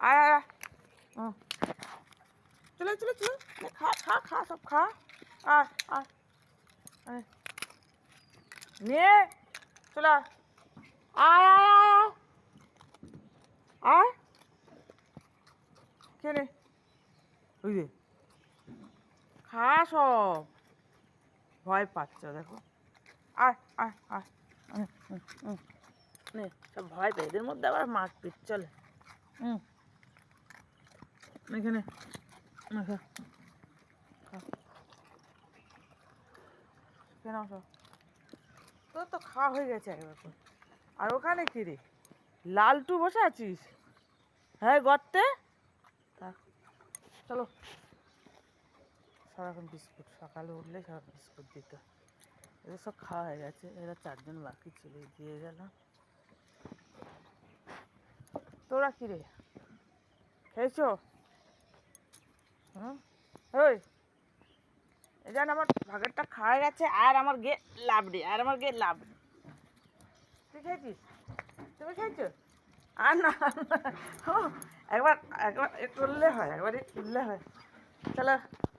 আয় আয় আয়। চলে চলে চলে, খা খা খা সব খা। আয় আয় আয় নিয়ে চলে আয় আয় আয় আয় আয় খেয়ে নে। ওই রে খা সব, ভয় পাচ্ছ দেখো। আয় আয় আয় নে, সব ভয় পেয়ে, এদের মধ্যে আবার মারপিট চলে। এখানে কেন সব তোর তো খাওয়া হয়ে গেছে একবার করে। আর ওখানে কি রে, লালটু বসে আছিস? হ্যাঁ গর্তে, চলো। সারাক্ষণ বিস্কুট, সকালে উঠলে সব বিস্কুট দিত। এদের সব খাওয়া হয়ে গেছে, এরা 4 জন বাকি ছিল, দিয়ে গেলাম। তোরা কি রে খেয়েছো? হুম ওই এই যেন আমার ভাগেরটা খাওয়া গেছে, আর আমার গে লাভ রে, আর আমার গে লাভ। তুই খেয়েছিস? তুমি খেয়েছো? আর না, একবার একবার করলে হয়, একবারই তুললে হয়। চলো।